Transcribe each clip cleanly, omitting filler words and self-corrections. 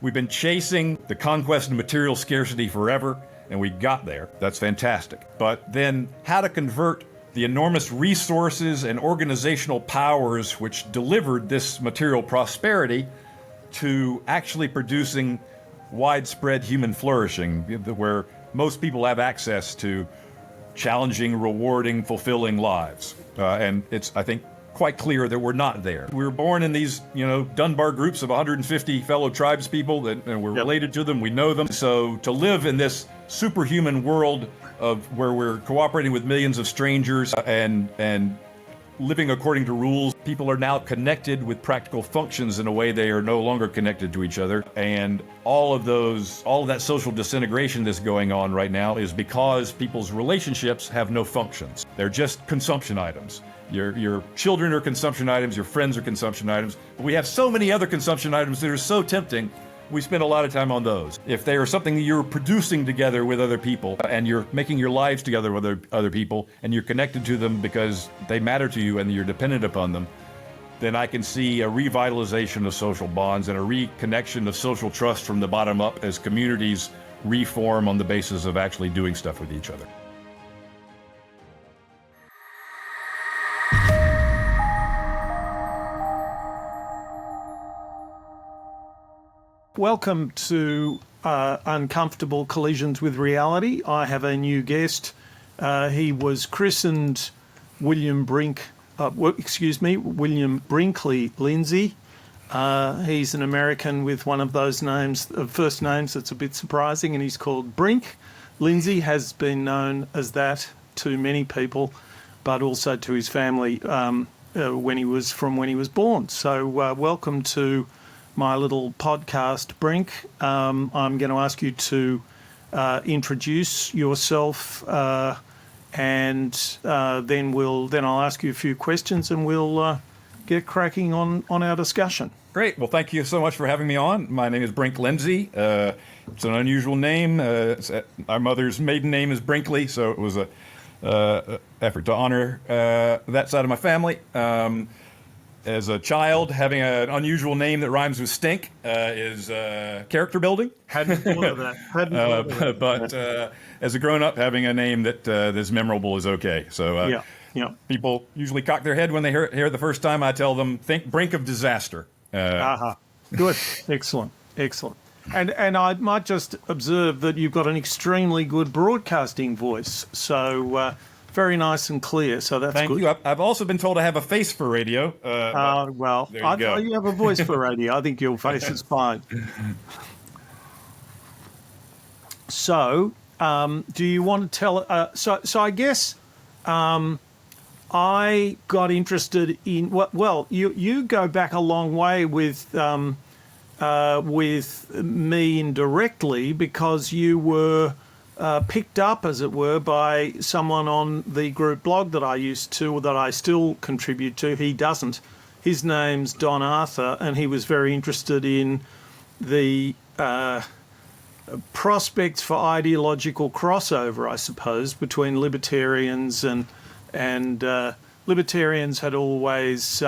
We've been chasing the conquest of material scarcity forever, and we got there. That's fantastic. But then how to convert the enormous resources and organizational powers which delivered this material prosperity to actually producing widespread human flourishing, where most people have access to challenging, rewarding, fulfilling lives. And it's, I think, quite clear that we're not there. We were born in these, Dunbar groups of 150 fellow tribes people, and we're related to them, we know them. So to live in this superhuman world of where we're cooperating with millions of strangers and living according to rules, people are now connected with practical functions in a way they are no longer connected to each other. And all of that social disintegration that's going on right now is because people's relationships have no functions. They're just consumption items. Your children are consumption items, your friends are consumption items. But we have so many other consumption items that are so tempting, we spend a lot of time on those. If they are something that you're producing together with other people, and you're making your lives together with other people, and you're connected to them because they matter to you and you're dependent upon them, then I can see a revitalization of social bonds and a reconnection of social trust from the bottom up as communities reform on the basis of actually doing stuff with each other. Welcome to Uncomfortable Collisions with Reality. I have a new guest. He was christened William Brinkley Lindsey. He's an American with one of those names, first names that's a bit surprising, and he's called Brink. Lindsey has been known as that to many people, but also to his family when he was born. So welcome to my little podcast, Brink. I'm going to ask you to introduce yourself, and then I'll ask you a few questions, and we'll get cracking on our discussion. Great. Well, thank you so much for having me on. My name is Brink Lindsey. It's an unusual name. Our mother's maiden name is Brinkley, so it was a effort to honor that side of my family. As a child, having an unusual name that rhymes with stink is character building. Hadn't thought of that. But as a grown-up, having a name that is memorable is okay. So people usually cock their head when they hear it the first time. I tell them, think brink of disaster. Good. Excellent. And I might just observe that you've got an extremely good broadcasting voice. So very nice and clear, so that's Thank good. you. I've also been told I have a face for radio. Well, I thought you have a voice for radio. I think your face is fine. So, do you want to tell... So I guess I got interested in... Well, you go back a long way with me indirectly, because you were... picked up, as it were, by someone on the group blog that I still contribute to. He doesn't. His name's Don Arthur, and he was very interested in the prospects for ideological crossover, I suppose, between libertarians and libertarians had always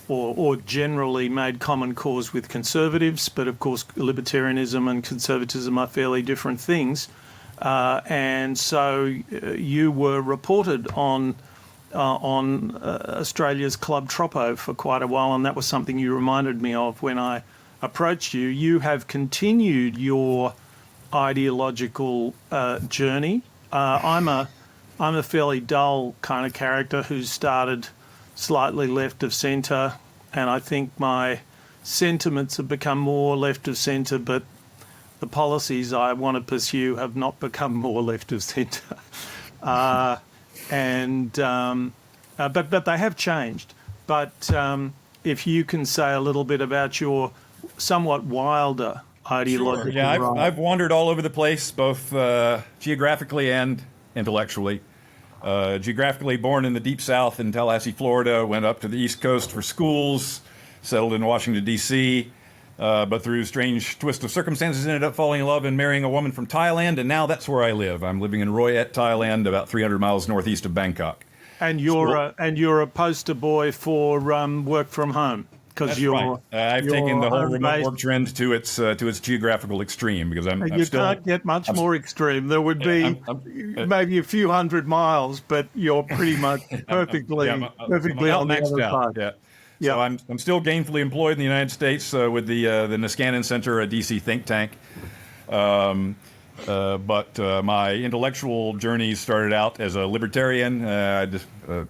or generally made common cause with conservatives, but of course libertarianism and conservatism are fairly different things. And so you were reported on Australia's Club Troppo for quite a while, and that was something you reminded me of when I approached you. You have continued your ideological journey. I'm a fairly dull kind of character who started slightly left of centre, and I think my sentiments have become more left of centre, but the policies I want to pursue have not become more left of centre, but they have changed. But if you can say a little bit about your somewhat wilder ideological. Sure. Yeah, I've wandered all over the place, both geographically and intellectually. Geographically, born in the Deep South in Tallahassee, Florida, went up to the East Coast for schools, settled in Washington, D.C., but through strange twist of circumstances, ended up falling in love and marrying a woman from Thailand, and now that's where I live. I'm living in Royet, Thailand, about 300 miles northeast of Bangkok. And you're a poster boy for work from home. because That's you're right. I've you're taken the whole remote home-based. work trend to its geographical extreme because I'm You still. can't get much more extreme. There would Yeah, be maybe a few hundred miles, but you're pretty much perfectly I'm perfectly about on the maxed other out. side. Yeah. So Yeah. I'm still gainfully employed in the United States with the Niskanen Center, a DC think tank. But my intellectual journey started out as a libertarian.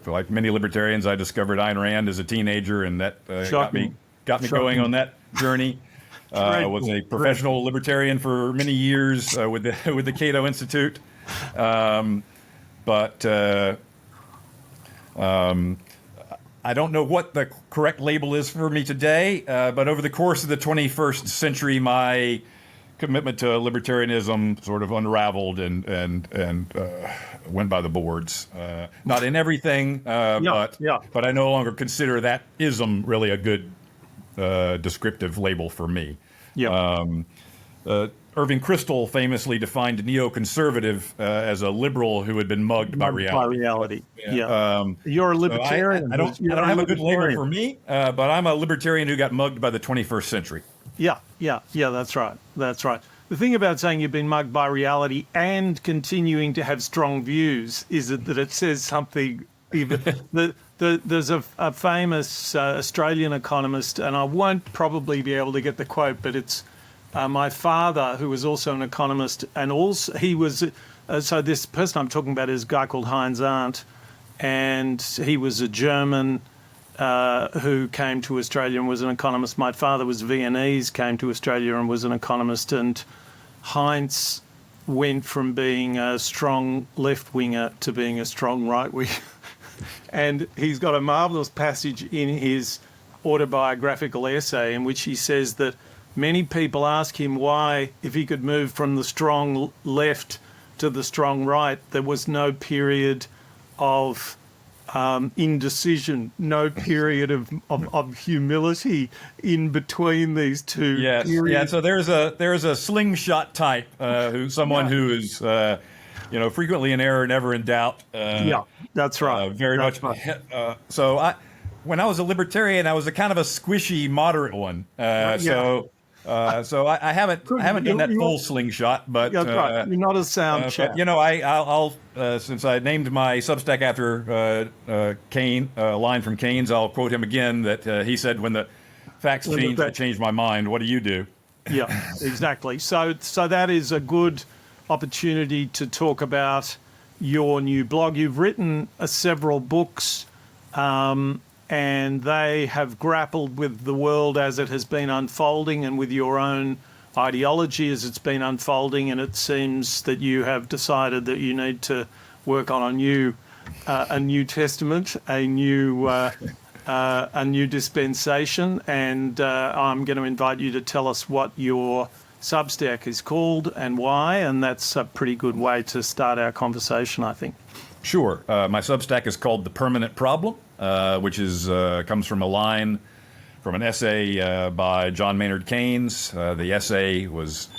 Like many libertarians, I discovered Ayn Rand as a teenager, and that got me going on that journey. I was a professional libertarian for many years with the with the Cato Institute, but I don't know what the correct label is for me today. But over the course of the 21st century, my commitment to libertarianism sort of unraveled and went by the boards. Not in everything, but I no longer consider that ism really a good descriptive label for me. Yeah. Irving Kristol famously defined neoconservative as a liberal who had been mugged by reality. Yeah. You're a libertarian. I don't have a good label for me, but I'm a libertarian who got mugged by the 21st century. Yeah. That's right. The thing about saying you've been mugged by reality and continuing to have strong views is that it says something. Even there's a famous Australian economist, and I won't probably be able to get the quote, but it's my father, who was also an economist, and also he was. So this person I'm talking about is a guy called Heinz Arndt, and he was a German who came to Australia and was an economist. My father was Viennese, came to Australia and was an economist, and Heinz went from being a strong left-winger to being a strong right-winger. And he's got a marvellous passage in his autobiographical essay in which he says that many people ask him why, if he could move from the strong left to the strong right, there was no period of indecision, no period of humility in between these two. Yes, periods. yeah. So there's a slingshot type who is frequently in error, never in doubt. That's right. Very that's much. Right. So when I was a libertarian, I was a kind of a squishy, moderate one. So I haven't done that full slingshot, but that's right. You're not a sound chap. But I'll since I named my Substack after Keynes, a line from Keynes, I'll quote him again. That he said, "When the facts change, I change my mind. What do you do?" Yeah, exactly. So that is a good opportunity to talk about your new blog. You've written several books, and they have grappled with the world as it has been unfolding and with your own ideology as it's been unfolding, and it seems that you have decided that you need to work on a new testament, a new dispensation, and I'm going to invite you to tell us what your Substack is called and why, and that's a pretty good way to start our conversation, I think. Sure. My Substack is called The Permanent Problem, which comes from a line from an essay by John Maynard Keynes. The essay was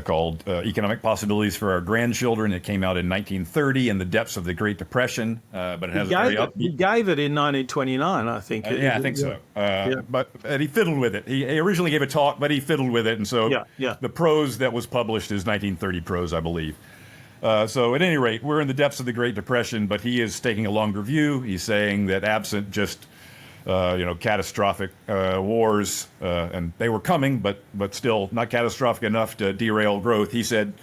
called Economic Possibilities for Our Grandchildren. It came out in 1930 in the depths of the Great Depression, but it has a very upbeat... He gave it in 1929, I think. I think so. But he fiddled with it. He originally gave a talk, but he fiddled with it, and so the prose that was published is 1930 prose, I believe. So at any rate, we're in the depths of the Great Depression, but he is taking a longer view. He's saying that absent just catastrophic wars, and they were coming, but still not catastrophic enough to derail growth. He said,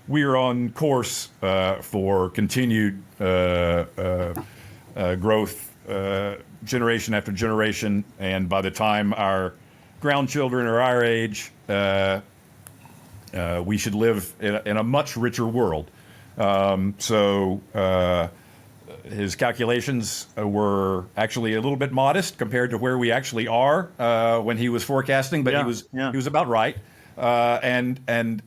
we are on course for continued growth generation after generation, and by the time our grandchildren are our age, we should live in a much richer world. His calculations were actually a little bit modest compared to where we actually are when he was forecasting, but he was about right. And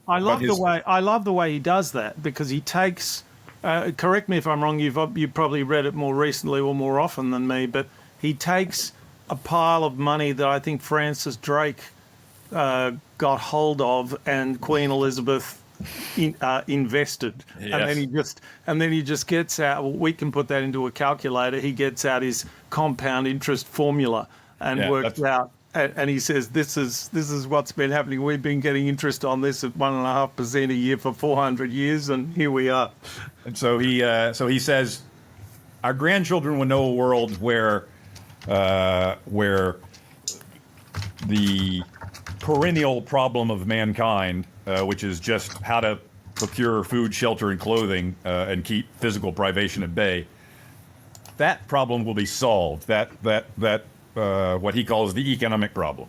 I love the way he does that, because he takes. Correct me if I'm wrong. You've probably read it more recently or more often than me, but he takes a pile of money that I think Francis Drake got hold of and Queen Elizabeth invested, yes. and then he just gets out. Well, we can put that into a calculator. He gets out his compound interest formula, and Yeah, worked out. And he says this is what's been happening. We've been getting interest on this at 1.5% a year for 400 years, and here we are. And so he says, our grandchildren will know a world where the perennial problem of mankind, which is just how to procure food, shelter, and clothing, and keep physical privation at bay, that problem will be solved. That what he calls the economic problem,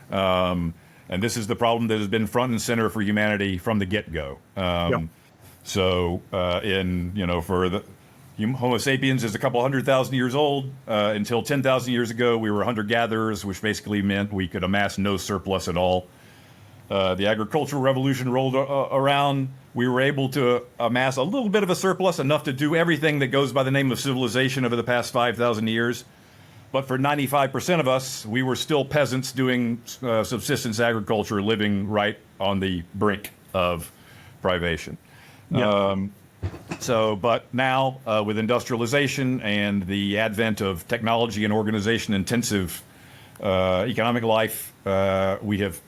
and this is the problem that has been front and center for humanity from the get-go. So, for the Homo sapiens is a couple 100,000 years old. Until 10,000 years ago, we were hunter-gatherers, which basically meant we could amass no surplus at all. The agricultural revolution rolled around. We were able to amass a little bit of a surplus, enough to do everything that goes by the name of civilization over the past 5,000 years. But for 95% of us, we were still peasants doing subsistence agriculture, living right on the brink of privation. But now, with industrialization and the advent of technology and organization-intensive economic life, we have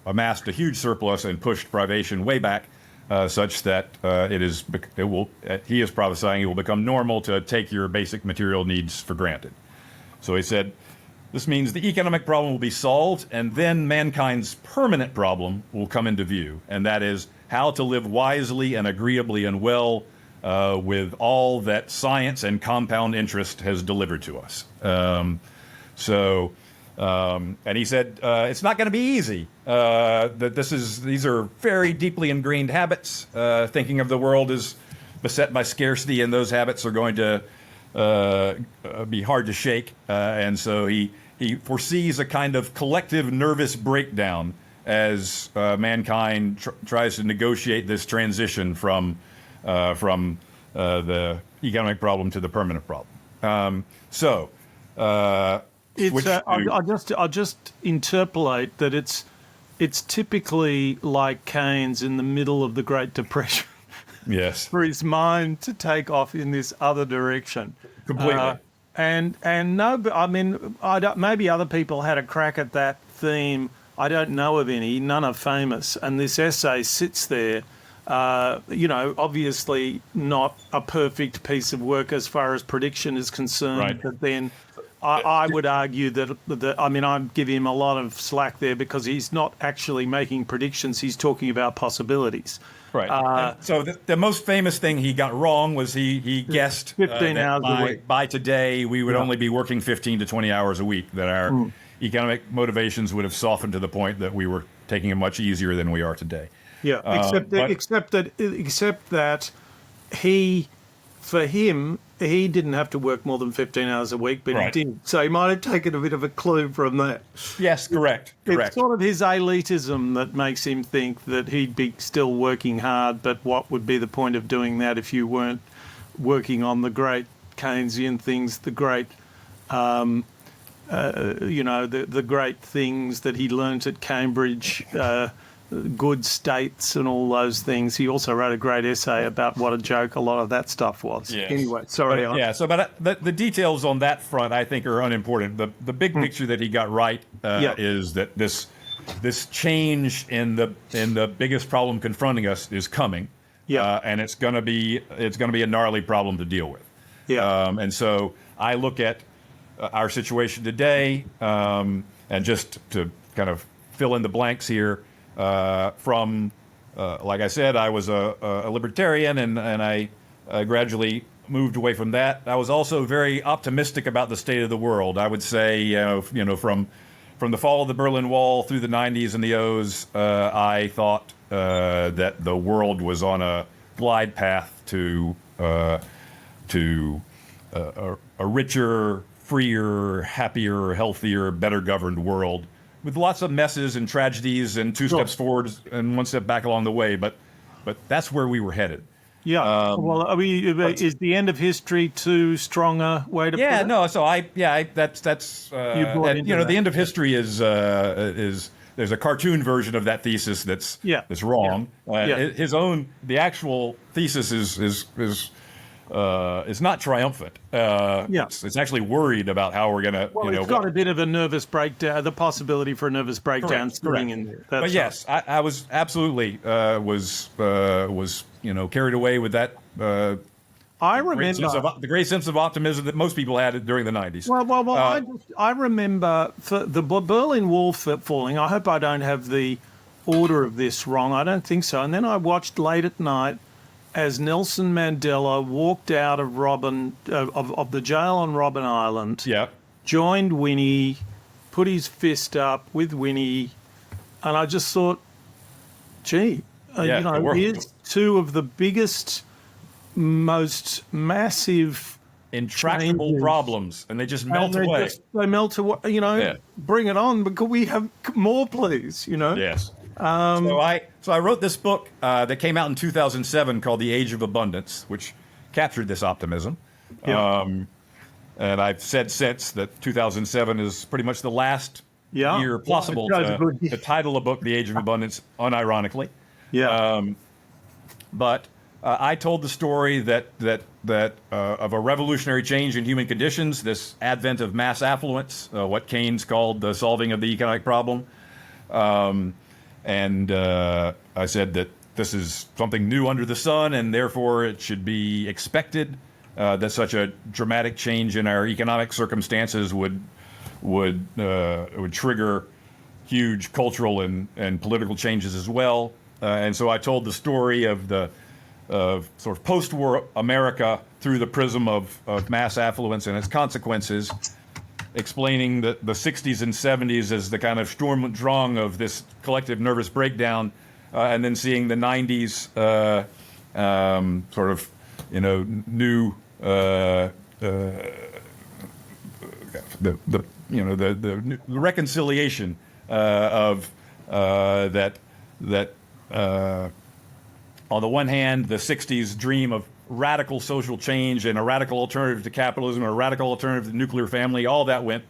amassed a huge surplus and pushed privation way back, such that he is prophesying it will become normal to take your basic material needs for granted. So he said, this means the economic problem will be solved, and then mankind's permanent problem will come into view, and that is how to live wisely and agreeably and well with all that science and compound interest has delivered to us. And he said it's not going to be easy. That these are very deeply ingrained habits. Thinking of the world as beset by scarcity, and those habits are going to be hard to shake. And so he foresees a kind of collective nervous breakdown as mankind tries to negotiate this transition from the economic problem to the permanent problem. I'll just interpolate that it's typically like Keynes in the middle of the Great Depression. Yes. For his mind to take off in this other direction. Completely. Maybe other people had a crack at that theme. I don't know of any. None are famous. And this essay sits there, obviously not a perfect piece of work as far as prediction is concerned. Right. But then I would argue that I give him a lot of slack there because he's not actually making predictions. He's talking about possibilities. Right. So the most famous thing he got wrong was he guessed 15 hours a week. By today we would only be working 15 to 20 hours a week, that our economic motivations would have softened to the point that we were taking it much easier than we are today. Yeah, except that for him, he didn't have to work more than 15 hours a week, but right. he did. So he might have taken a bit of a clue from that. Yes, correct. It's sort of his elitism that makes him think that he'd be still working hard, but what would be the point of doing that if you weren't working on the great Keynesian things, the great, the great things that he learnt at Cambridge, good states and all those things. He also wrote a great essay about what a joke a lot of that stuff was. Yes. Anyway, sorry. But the details on that front, I think, are unimportant. The big picture that he got right is that this change in the biggest problem confronting us is coming. Yeah. And it's going to be a gnarly problem to deal with. Yeah. And so I look at our situation today, and just to kind of fill in the blanks here. Like I said, I was a libertarian, and I gradually moved away from that. I was also very optimistic about the state of the world. I would say, from the fall of the Berlin Wall through the 90s and the O's, I thought that the world was on a glide path to a richer, freer, happier, healthier, better governed world, with lots of messes and tragedies and two steps forward and one step back along the way, but that's where we were headed. Yeah. Is the end of history too strong a way to put it? Yeah, no. So the end of history is there's a cartoon version of that thesis that's wrong. The actual thesis is is not triumphant. Yeah. It's actually worried about how we're going to, Well, it's got a bit of a nervous breakdown, the possibility for a nervous breakdown sitting in there. That's but yes, I was absolutely was carried away with that. I remember The great sense of optimism that most people had during the 90s. I remember for the Berlin Wall falling. I hope I don't have the order of this wrong. I don't think so. And then I watched late at night as Nelson Mandela walked out of the jail on Robben Island, Yeah. joined Winnie, put his fist up with Winnie, and I just thought, gee, here's two of the biggest, most massive, Intractable changes. problems, and they just melt away. They melt away. Bring it on. But could we have more, please? Yes. So I wrote this book that came out in 2007 called The Age of Abundance, which captured this optimism. Yeah. And I've said since that 2007 is pretty much the last year possible to title a book The Age of Abundance, unironically. Yeah. But I told the story that of a revolutionary change in human conditions, this advent of mass affluence, what Keynes called the solving of the economic problem. And I said that this is something new under the sun, and therefore it should be expected that such a dramatic change in our economic circumstances would trigger huge cultural and political changes as well. And so I told the story of sort of post-war America through the prism of mass affluence and its consequences, explaining the 60s and 70s as the kind of Sturm und Drang of this collective nervous breakdown, and then seeing the 90s sort of, new the reconciliation of that on the one hand, the 60s dream of radical social change and a radical alternative to capitalism, a radical alternative to the nuclear family, all that went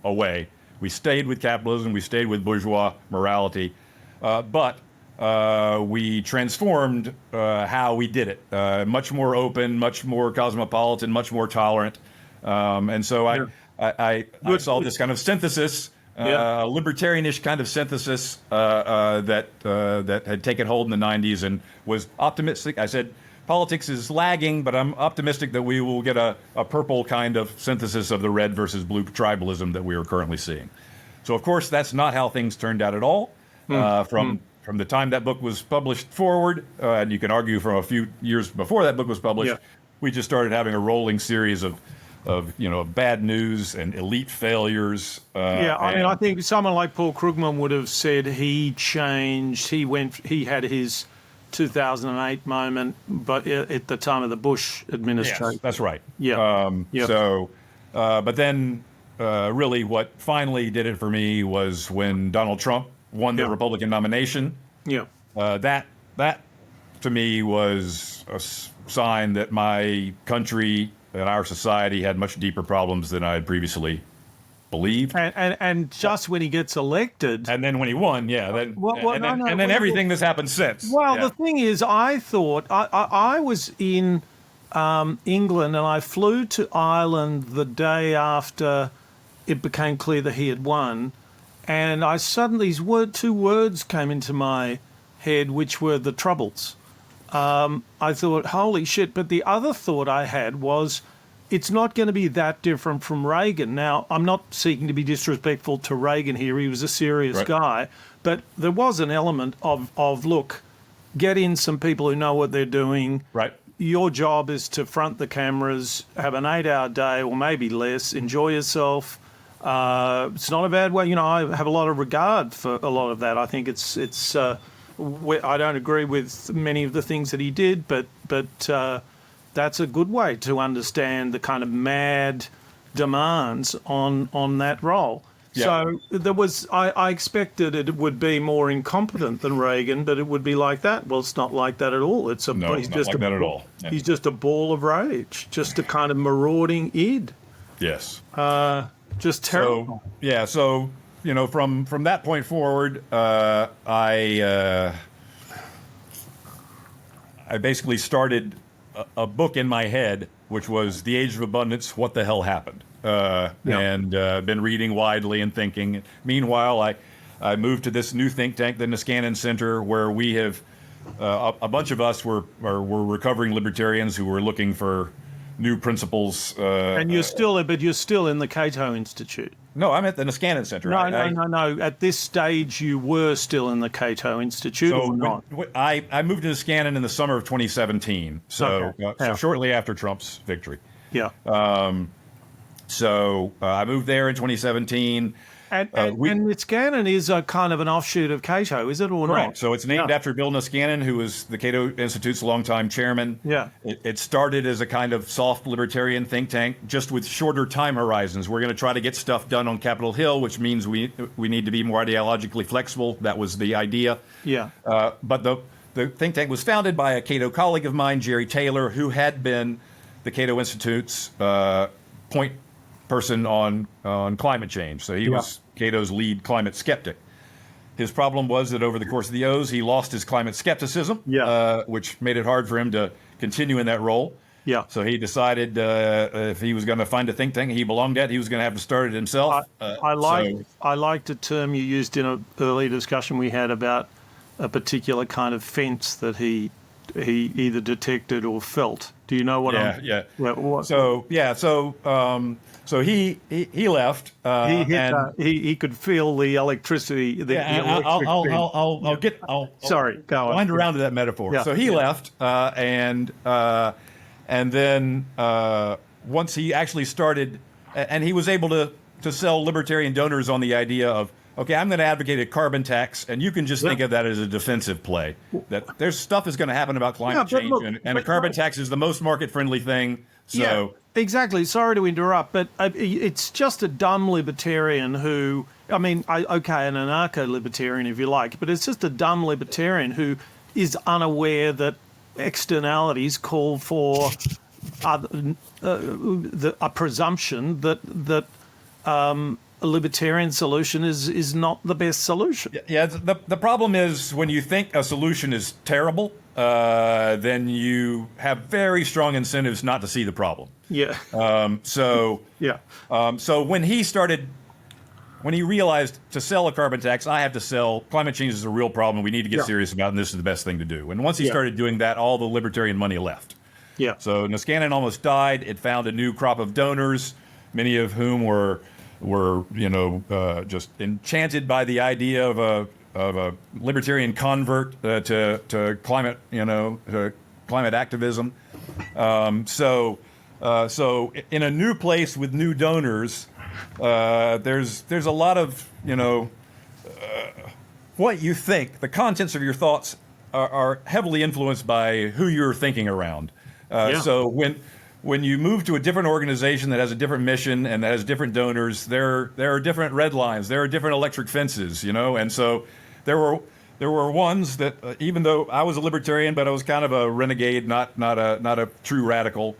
away. We stayed with capitalism, we stayed with bourgeois morality, but we transformed how we did it. Much more open, much more cosmopolitan, much more tolerant. And so I saw this kind of synthesis, a libertarianish kind of synthesis that had taken hold in the 90s and was optimistic. I said, politics is lagging, but I'm optimistic that we will get a purple kind of synthesis of the red versus blue tribalism that we are currently seeing. So, of course, that's not how things turned out at all. From the time that book was published forward, and you can argue from a few years before that book was published, we just started having a rolling series of bad news and elite failures. I think someone like Paul Krugman would have said he changed. He had his 2008 moment, but at the time of the Bush administration. Yes, that's right. Yeah. But then really what finally did it for me was when Donald Trump won the Republican nomination. Yeah. That to me was a sign that my country and our society had much deeper problems than I had previously believed. And just when he gets elected. And then when he won, then everything that's happened since. Well, the thing is, I thought, I was in England and I flew to Ireland the day after it became clear that he had won. And I suddenly, two words came into my head, which were the Troubles. I thought, holy shit. But the other thought I had was, it's not going to be that different from Reagan. Now, I'm not seeking to be disrespectful to Reagan here. He was a serious guy. But there was an element of, look, get in some people who know what they're doing. Right. Your job is to front the cameras, have an 8-hour day or maybe less, enjoy yourself. It's not a bad way. I have a lot of regard for a lot of that. I think it's. I don't agree with many of the things that he did, but that's a good way to understand the kind of mad demands on that role. Yeah. So there was. I expected it would be more incompetent than Reagan, but it would be like that. Well, it's not like that at all. He's just like that at all. Yeah. He's just a ball of rage, just a kind of marauding id. Yes. Just terrible. So from that point forward, I basically started a book in my head, which was The Age of Abundance, What the Hell Happened? And been reading widely and thinking. Meanwhile, I moved to this new think tank, the Niskanen Center, where we have a bunch of us were recovering libertarians who were looking for new principles. And you're still in the Cato Institute. No, I'm at the Niskanen Center. No. At this stage, you were still in the Cato Institute, or not? I moved to Niskanen in the summer of 2017, so shortly after Trump's victory. Yeah. So I moved there in 2017. And Niskanen is a kind of an offshoot of Cato, is it, or Correct. not? So it's named after Bill Niskanen, who was the Cato Institute's longtime chairman. Yeah. It started as a kind of soft libertarian think tank, just with shorter time horizons. We're going to try to get stuff done on Capitol Hill, which means we need to be more ideologically flexible. That was the idea. Yeah. But the think tank was founded by a Cato colleague of mine, Jerry Taylor, who had been the Cato Institute's point person on climate change. So he was Cato's lead climate skeptic. His problem was that over the course of the O's, he lost his climate skepticism, which made it hard for him to continue in that role. Yeah. So he decided if he was going to find a think tank he belonged at, he was going to have to start it himself. I liked a term you used in an early discussion we had about a particular kind of fence that he either detected or felt. Do you know what? So he left. He could feel the electricity. Sorry, go on. Wind around to that metaphor. Yeah. So he left, and then once he actually started, and he was able to sell libertarian donors on the idea of, okay, I'm going to advocate a carbon tax, and you can just think of that as a defensive play. That there's stuff is going to happen about climate change, and a carbon tax is the most market-friendly thing. So exactly. Sorry to interrupt, but it's just a dumb libertarian who, an anarcho-libertarian if you like, but it's just a dumb libertarian who is unaware that externalities call for a presumption that a libertarian solution is not the best solution. Yeah, the problem is when you think a solution is terrible, then you have very strong incentives not to see the problem. Yeah. So when he realized to sell a carbon tax, I have to sell, climate change is a real problem we need to get serious about, and this is the best thing to do. And once he started doing that, all the libertarian money left. Yeah. So Niskanen almost died. It found a new crop of donors, many of whom were just enchanted by the idea of a libertarian convert to climate, to climate activism. So in a new place with new donors, there's a lot of what you think. The contents of your thoughts are heavily influenced by who you're thinking around. So when you move to a different organization that has a different mission and that has different donors, there are different red lines, there are different electric fences, and so there were ones that even though I was a libertarian, but I was kind of a renegade, not a true radical.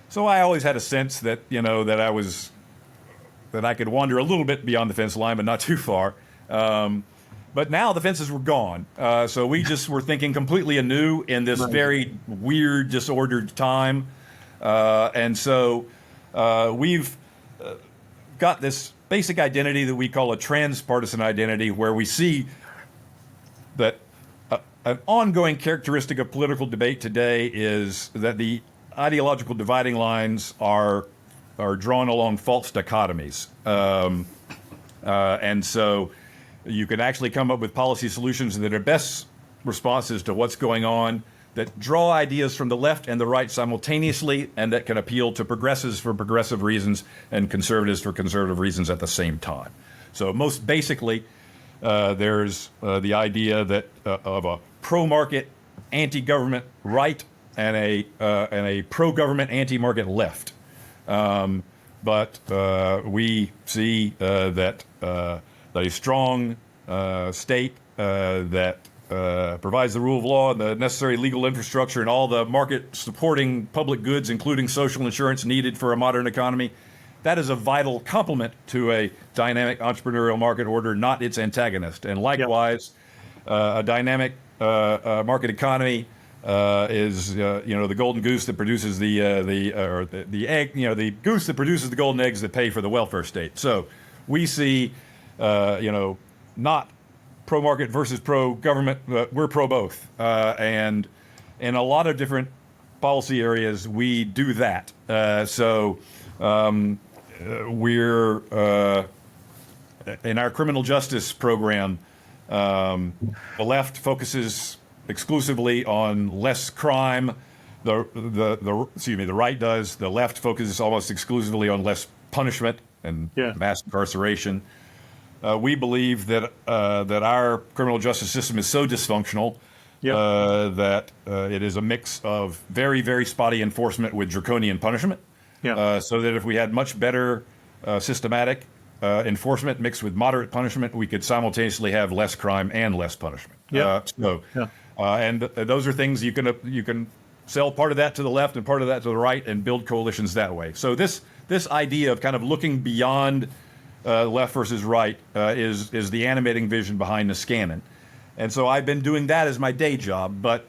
So I always had a sense that that I could wander a little bit beyond the fence line, but not too far. But now the fences were gone, so we just were thinking completely anew in this very weird, disordered time. And so we've got this basic identity that we call a transpartisan identity, where we see that an ongoing characteristic of political debate today is that the ideological dividing lines are drawn along false dichotomies. And so you can actually come up with policy solutions that are best responses to what's going on, that draw ideas from the left and the right simultaneously, and that can appeal to progressives for progressive reasons and conservatives for conservative reasons at the same time. So most basically, there's the idea that of a pro-market, anti-government right and a pro-government, anti-market left. But we see that a strong state that provides the rule of law and the necessary legal infrastructure and all the market-supporting public goods, including social insurance, needed for a modern economy, that is a vital complement to a dynamic entrepreneurial market order, not its antagonist. And likewise, a dynamic market economy is the golden goose that produces the egg, the goose that produces the golden eggs that pay for the welfare state. So we see, not pro-market versus pro-government, but we're pro both. And in a lot of different policy areas, we do that. We're in our criminal justice program, the left focuses exclusively on less crime. The right does. The left focuses almost exclusively on less punishment and mass incarceration. We believe that our criminal justice system is so dysfunctional that it is a mix of very, very spotty enforcement with draconian punishment. So that if we had much better systematic enforcement mixed with moderate punishment, we could simultaneously have less crime and less punishment. And those are things you can sell part of that to the left and part of that to the right and build coalitions that way. So this idea of kind of looking beyond left versus right is the animating vision behind Niskanen. And so I've been doing that as my day job, but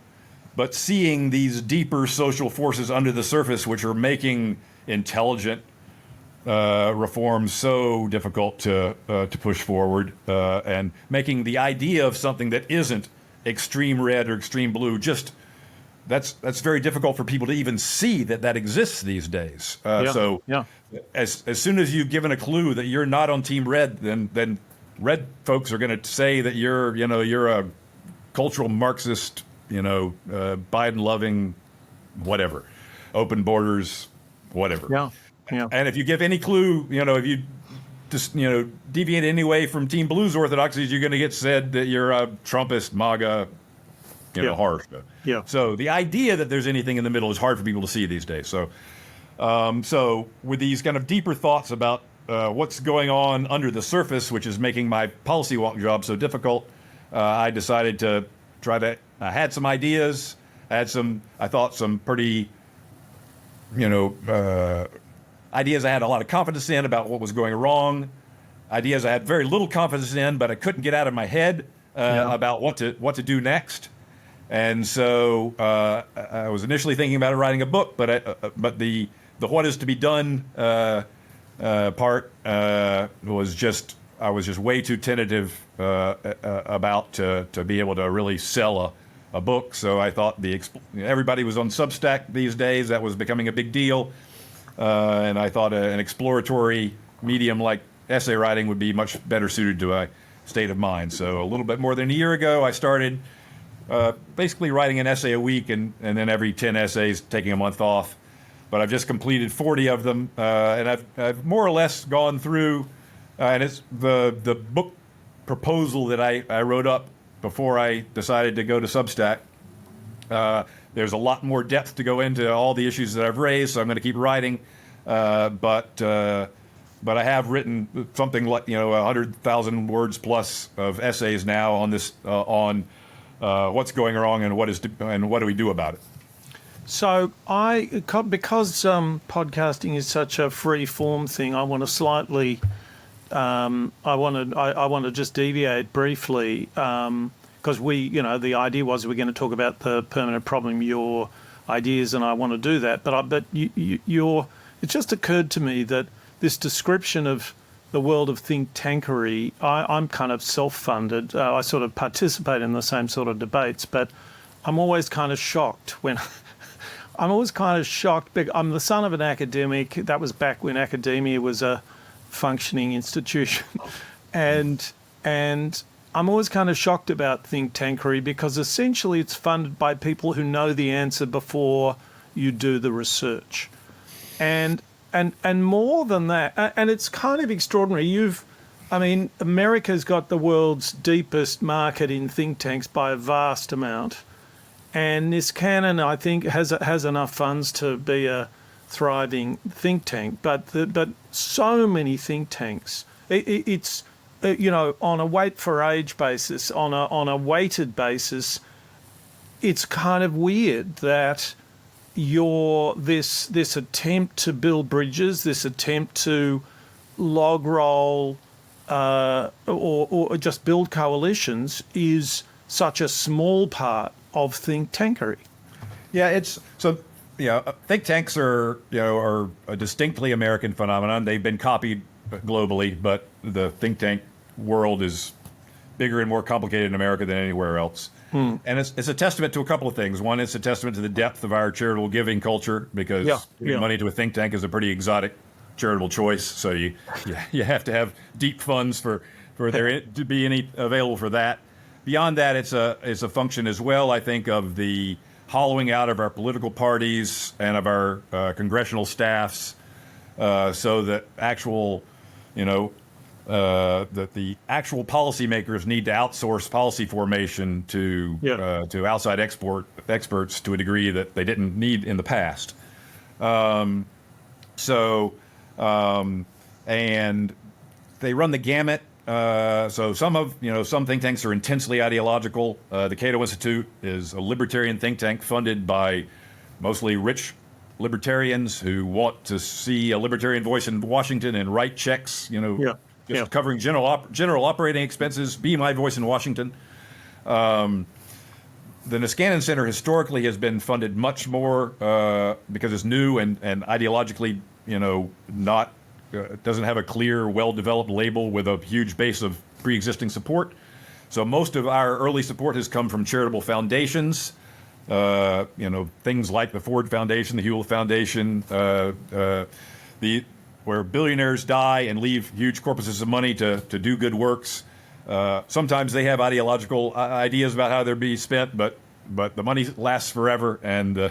seeing these deeper social forces under the surface which are making intelligent reforms so difficult to push forward, and making the idea of something that isn't extreme red or extreme blue, that's very difficult for people to even see that exists these days. So as soon as you've given a clue that you're not on team red, then red folks are going to say that you're a cultural Marxist, Biden loving, whatever, open borders, whatever. And if you give any clue, if you just, deviate anyway from Team Blue's orthodoxies, you're going to get said that you're a Trumpist, MAGA, horror show. So the idea that there's anything in the middle is hard for people to see these days. So, with these kind of deeper thoughts about what's going on under the surface, which is making my policy walk job so difficult, I decided to I had some ideas, I thought some pretty, ideas I had a lot of confidence in about what was going wrong, ideas I had very little confidence in, but I couldn't get out of my head about what to do next. And so I was initially thinking about writing a book, but the what is to be done part was just, I was just way too tentative about to be able to really sell a book. So I thought everybody was on Substack these days. That was becoming a big deal. And I thought an exploratory medium like essay writing would be much better suited to my state of mind. So a little bit more than a year ago, I started basically writing an essay a week and then every 10 essays taking a month off. But I've just completed 40 of them, and I've more or less gone through, and it's the book proposal that I wrote up before I decided to go to Substack. There's a lot more depth to go into all the issues that I've raised, so I'm going to keep writing. But I have written something like 100,000 words plus of essays now on this on what's going wrong and what do we do about it. So because podcasting is such a free form thing, I want to slightly, I want to just deviate briefly. Because the idea was we're going to talk about the permanent problem, your ideas, and I want to do that. But it just occurred to me that this description of the world of think tankery, I'm kind of self-funded. I sort of participate in the same sort of debates, but I'm always kind of shocked when I'm the son of an academic. That was back when academia was a functioning institution, and I'm always kind of shocked about think tankery because essentially it's funded by people who know the answer before you do the research. And more than that, and it's kind of extraordinary. America's got the world's deepest market in think tanks by a vast amount. And Niskanen, I think, has enough funds to be a thriving think tank. But so many think tanks, it's on a weight for age basis, on a weighted basis, it's kind of weird that this attempt to build bridges, this attempt to log roll or just build coalitions is such a small part of think tankery. Yeah, it's so. Think tanks are are a distinctly American phenomenon. They've been copied globally, but the think tank world is bigger and more complicated in America than anywhere else. And it's a testament to a couple of things. One, it's a testament to the depth of our charitable giving culture, because giving money to a think tank is a pretty exotic charitable choice. So you have to have deep funds for there to be any available for that. Beyond that, it's a function as well, I think, of the hollowing out of our political parties and of our congressional staffs, so that that the actual policymakers need to outsource policy formation to outside experts to a degree that they didn't need in the past. And they run the gamut. So some think tanks are intensely ideological. The Cato Institute is a libertarian think tank funded by mostly rich libertarians who want to see a libertarian voice in Washington and write checks, covering general operating expenses. Be my voice in Washington. The Niskanen Center historically has been funded much more because it's new and ideologically, not doesn't have a clear, well-developed label with a huge base of pre-existing support. So most of our early support has come from charitable foundations, things like the Ford Foundation, the Hewlett Foundation, where billionaires die and leave huge corpuses of money to do good works. Sometimes they have ideological ideas about how they're being spent, but the money lasts forever, and the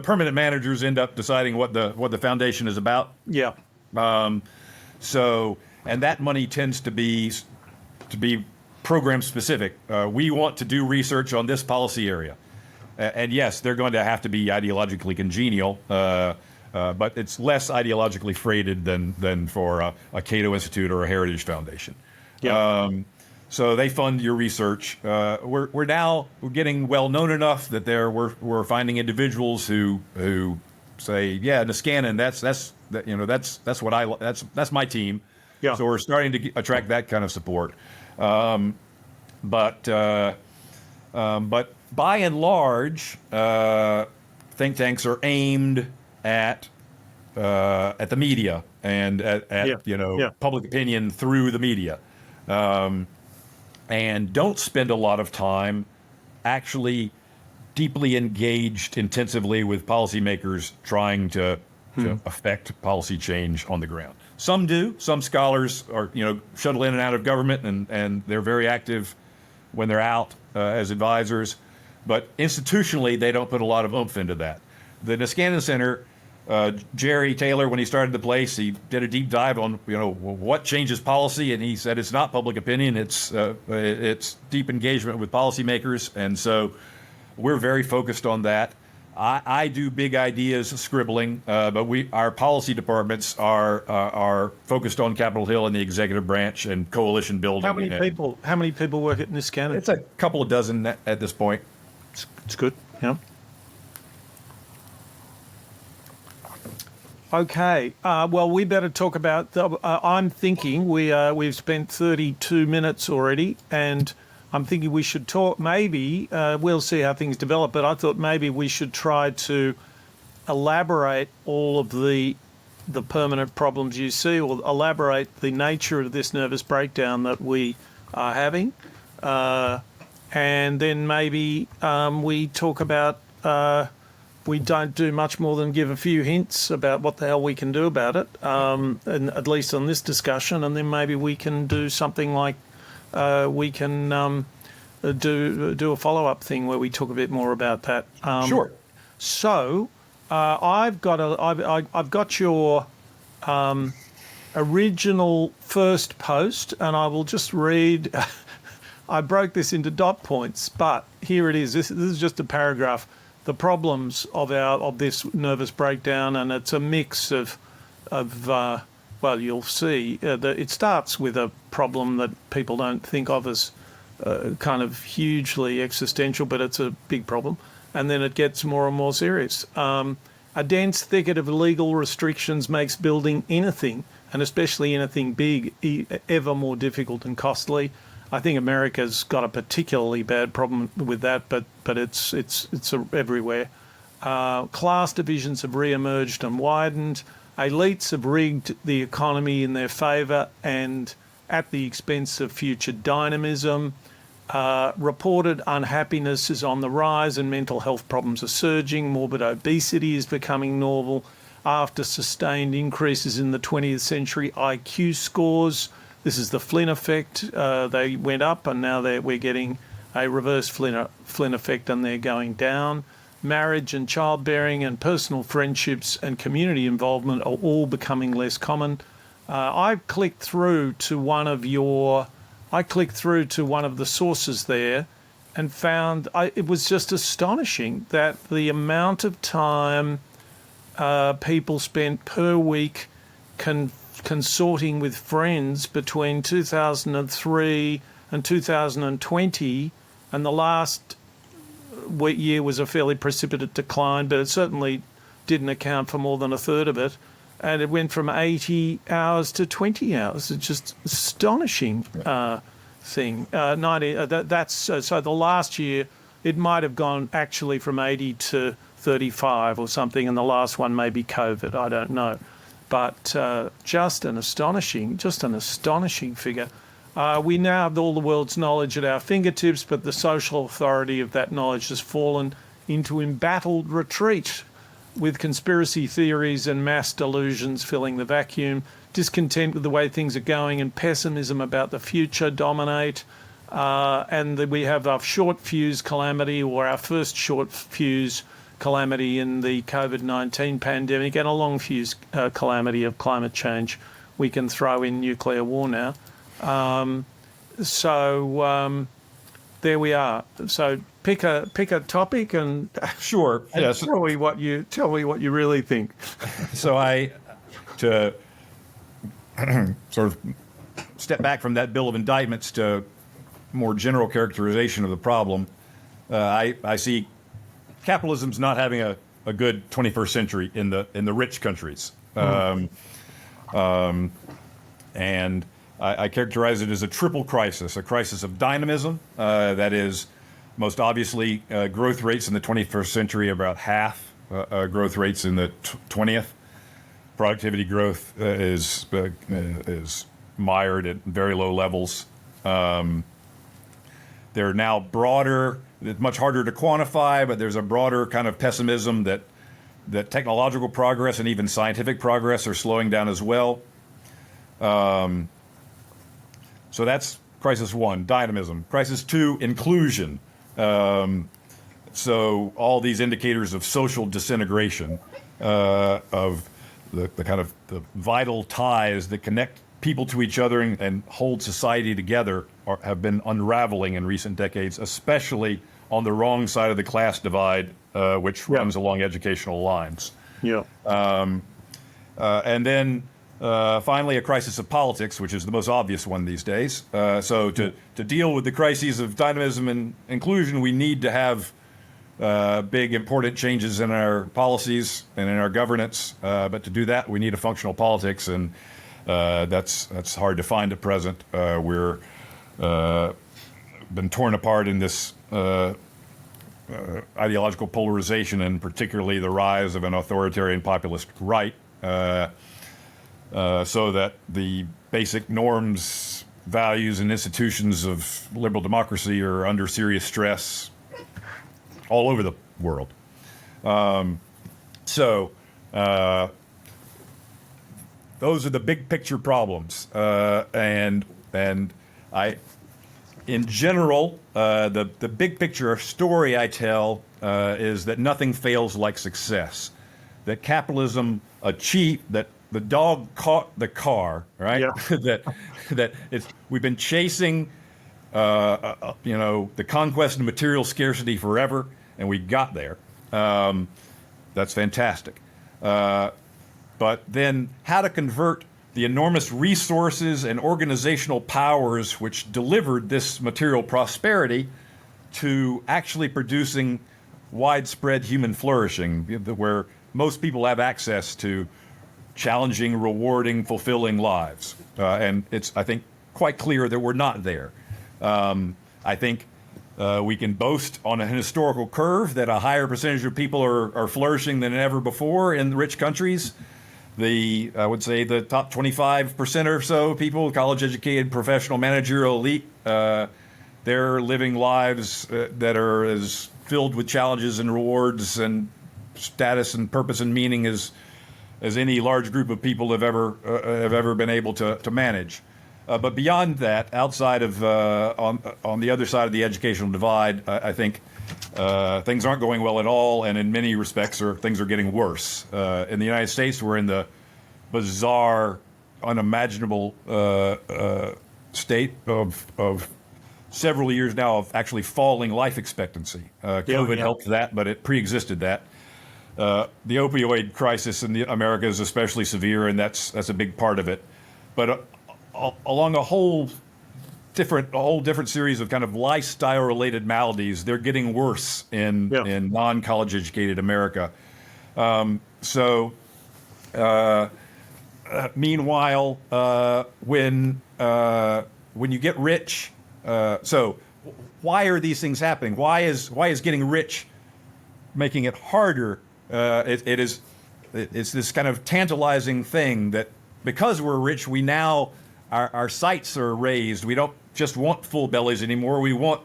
permanent managers end up deciding what the foundation is about. Yeah. And that money tends to be program specific. We want to do research on this policy area, and yes, they're going to have to be ideologically congenial. But it's less ideologically freighted than for a Cato Institute or a Heritage Foundation. Yeah. So they fund your research. We're now getting well known enough that we're finding individuals who say, yeah, Niskanen, that's my team. Yeah. So we're starting to attract that kind of support. But by and large, think tanks are aimed at the media and at public opinion through the media, and don't spend a lot of time actually deeply engaged intensively with policymakers trying to affect policy change on the ground. Some do. Some scholars are shuttle in and out of government, and they're very active when they're out as advisors, but institutionally they don't put a lot of oomph into that. The Niskanen Center, Jerry Taylor, when he started the place, he did a deep dive on what changes policy, and he said it's not public opinion, it's deep engagement with policymakers, and so we're very focused on that. I do big ideas scribbling, but our policy departments are focused on Capitol Hill and the executive branch and coalition building. How many people work at Niskanen? It's a couple of dozen at this point. It's good. Yeah. Okay. Well, we better talk about. I'm thinking we've spent 32 minutes already, and I'm thinking we should talk. Maybe we'll see how things develop. But I thought maybe we should try to elaborate all of the permanent problems you see, or elaborate the nature of this nervous breakdown that we are having, and then maybe we talk about. We don't do much more than give a few hints about what the hell we can do about it, and at least on this discussion, and then maybe we can do something like we can do a follow-up thing where we talk a bit more about that. Sure. So I've got your original first post, and I will just read. I broke this into dot points, but here it is. This is just a paragraph. The problems of this nervous breakdown, and it's a mix of well, you'll see that it starts with a problem that people don't think of as kind of hugely existential, but it's a big problem, and then it gets more and more serious. A dense thicket of legal restrictions makes building anything, and especially anything big, ever more difficult and costly. I think America's got a particularly bad problem with that, but it's everywhere. Class divisions have re-emerged and widened. Elites have rigged the economy in their favour and at the expense of future dynamism. Reported unhappiness is on the rise and mental health problems are surging. Morbid obesity is becoming normal after sustained increases in the 20th century IQ scores. This is the Flynn effect. They went up and now we're getting a reverse Flynn effect and they're going down. Marriage and childbearing and personal friendships and community involvement are all becoming less common. I clicked through to one of the sources there and found it was just astonishing that the amount of time people spent per week consorting with friends between 2003 and 2020, and the last year was a fairly precipitate decline, but it certainly didn't account for more than a third of it. And it went from 80 hours to 20 hours. It's just astonishing thing. So the last year, it might have gone actually from 80 to 35 or something, and the last one may be COVID. I don't know. But just an astonishing figure. We now have all the world's knowledge at our fingertips, but the social authority of that knowledge has fallen into embattled retreat, with conspiracy theories and mass delusions filling the vacuum. Discontent with the way things are going and pessimism about the future dominate. We have our short fuse calamity, or our first short fuse calamity in the COVID-19 pandemic, and a long fuse calamity of climate change. We can throw in nuclear war now. There we are. So pick a topic and Sure. Yes. tell me what you really think. So to sort of step back from that bill of indictments to more general characterization of the problem, I see capitalism's not having a good 21st century in the rich countries, and I characterize it as a triple crisis: a crisis of dynamism, that is, most obviously, growth rates in the 21st century are about half growth rates in the 20th. Productivity growth is mired at very low levels. They're now broader. It's much harder to quantify, but there's a broader kind of pessimism that technological progress and even scientific progress are slowing down as well. So that's crisis one, dynamism. Crisis two, inclusion. So all these indicators of social disintegration, of the kind of the vital ties that connect people to each other and hold society together have been unraveling in recent decades, especially on the wrong side of the class divide, which runs along educational lines. Yeah. And then finally, a crisis of politics, which is the most obvious one these days. So to deal with the crises of dynamism and inclusion, we need to have big, important changes in our policies and in our governance. But to do that, we need a functional politics, and that's hard to find at present. We're been torn apart in this ideological polarization, and particularly the rise of an authoritarian populist right, so that the basic norms, values, and institutions of liberal democracy are under serious stress all over the world. Those are the big picture problems, and in general, the big picture story I tell is that nothing fails like success. That capitalism that the dog caught the car, right? Yeah. We've been chasing, the conquest of material scarcity forever, and we got there. That's fantastic. But then how to convert the enormous resources and organizational powers which delivered this material prosperity to actually producing widespread human flourishing, where most people have access to challenging, rewarding, fulfilling lives. And it's, I think, quite clear that we're not there. I think we can boast on a historical curve that a higher percentage of people are flourishing than ever before in rich countries. I would say the top 25% or so people, college-educated, professional, managerial elite, they're living lives that are as filled with challenges and rewards and status and purpose and meaning as any large group of people have ever been able to manage. But beyond that, outside of on the other side of the educational divide, I think things aren't going well at all, and in many respects, things are getting worse. In the United States, we're in the bizarre, unimaginable state of several years now of actually falling life expectancy. COVID helped that, but it pre-existed that. The opioid crisis in America is especially severe, and that's a big part of it. But along a whole different series of kind of lifestyle-related maladies, they're getting worse in non-college educated America. Meanwhile, when you get rich, so why are these things happening? Why is getting rich making it harder? It's this kind of tantalizing thing that because we're rich, we now our sights are raised. We don't just want full bellies anymore. We want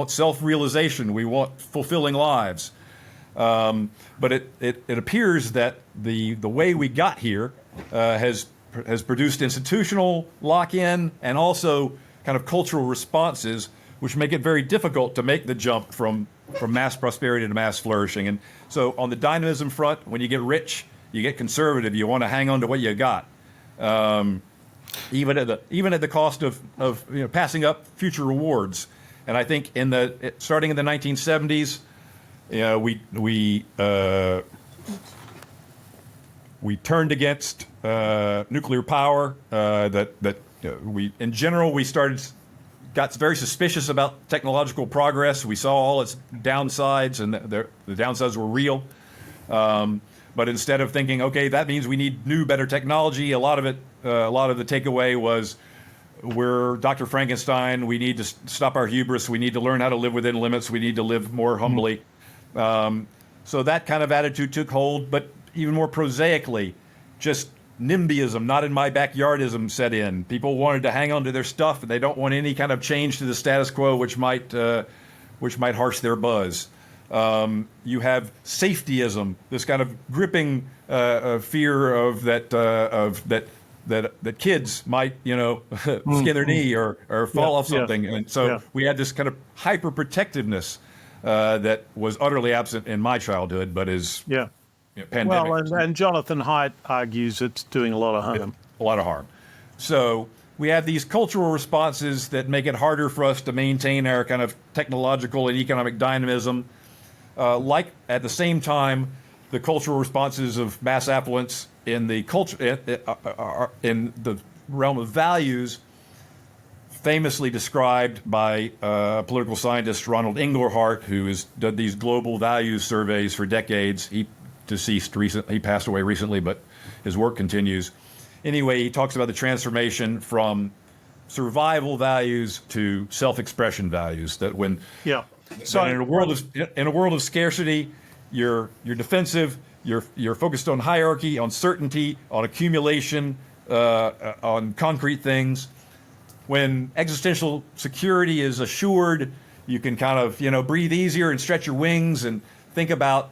self-realization. We want fulfilling lives. But it appears that the way we got here has produced institutional lock-in and also kind of cultural responses, which make it very difficult to make the jump from mass prosperity to mass flourishing. And so on the dynamism front, when you get rich, you get conservative. You want to hang on to what you got, even at the cost of passing up future rewards. And I think starting in the 1970s, we turned against nuclear power. We got very suspicious about technological progress. We saw all its downsides, and the downsides were real. But instead of thinking, okay, that means we need new, better technology, a lot of the takeaway was, we're Dr. Frankenstein. We need to stop our hubris. We need to learn how to live within limits. We need to live more humbly. So that kind of attitude took hold, but even more prosaically, just NIMBYism, not in my backyardism, set in. People wanted to hang on to their stuff, and they don't want any kind of change to the status quo, which might harsh their buzz. You have safetyism, this kind of gripping fear of that kids might skin their knee or fall off something, and so we had this kind of hyper protectiveness that was utterly absent in my childhood, but is pandemic. Well, and Jonathan Haidt argues it's doing a lot of harm. A lot of harm. So we have these cultural responses that make it harder for us to maintain our kind of technological and economic dynamism. Like at the same time, the cultural responses of mass affluence in the in the realm of values, famously described by political scientist Ronald Inglehart, who has done these global values surveys for decades. He passed away recently, but his work continues. Anyway, he talks about the transformation from survival values to self-expression values. That when so in a world of scarcity, you're defensive. You're focused on hierarchy, on certainty, on accumulation, on concrete things. When existential security is assured, you can kind of breathe easier and stretch your wings and think about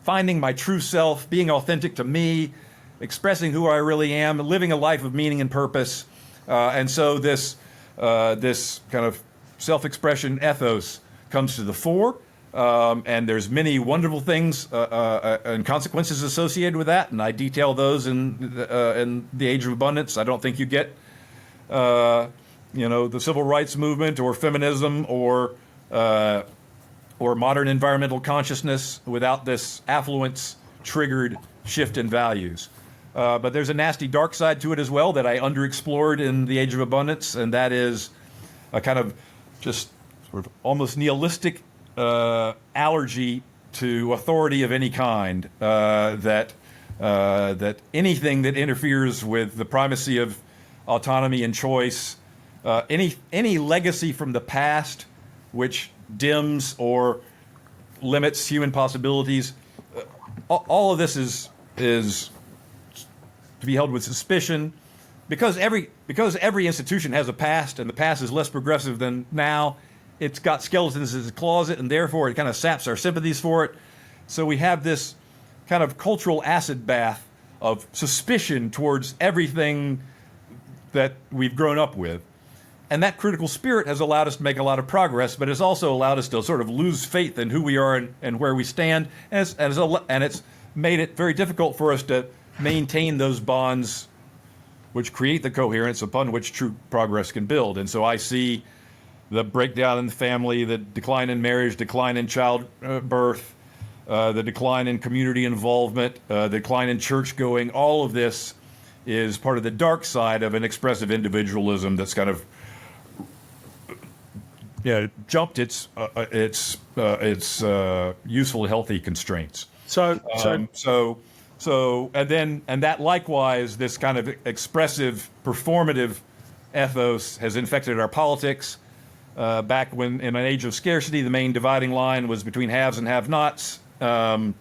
finding my true self, being authentic to me, expressing who I really am, living a life of meaning and purpose. And so this kind of self-expression ethos comes to the fore, and there's many wonderful things and consequences associated with that, and I detail those in the Age of Abundance. I don't think you get the civil rights movement or feminism or modern environmental consciousness without this affluence-triggered shift in values. But there's a nasty dark side to it as well that I underexplored in the Age of Abundance, and that is a kind of just sort of almost nihilistic allergy to authority of any kind, that anything that interferes with the primacy of autonomy and choice, any legacy from the past which dims or limits human possibilities, all of this is to be held with suspicion, because every institution has a past, and the past is less progressive than now. It's got skeletons in its closet, and therefore it kind of saps our sympathies for it. So we have this kind of cultural acid bath of suspicion towards everything that we've grown up with. And that critical spirit has allowed us to make a lot of progress, but it's also allowed us to sort of lose faith in who we are and where we stand. And it's made it very difficult for us to maintain those bonds which create the coherence upon which true progress can build. And so I see the breakdown in the family, the decline in marriage, decline in childbirth, the decline in community involvement, the decline in church going. All of this is part of the dark side of an expressive individualism that's kind of jumped its useful, healthy constraints. And that likewise, this kind of expressive, performative ethos has infected our politics. Back when, in an age of scarcity, the main dividing line was between haves and have-nots. But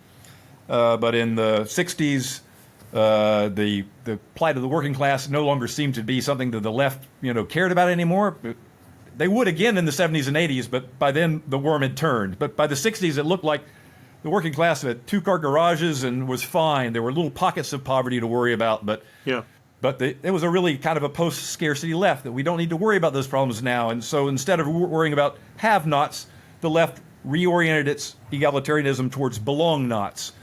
in the 60s, the plight of the working class no longer seemed to be something that the left, cared about anymore. They would again in the 70s and 80s, but by then the worm had turned. But by the 60s, it looked like the working class had two-car garages and was fine. There were little pockets of poverty to worry about, but it was a really kind of a post-scarcity left that we don't need to worry about those problems now. And so instead of worrying about have-nots, the left reoriented its egalitarianism towards belong-nots.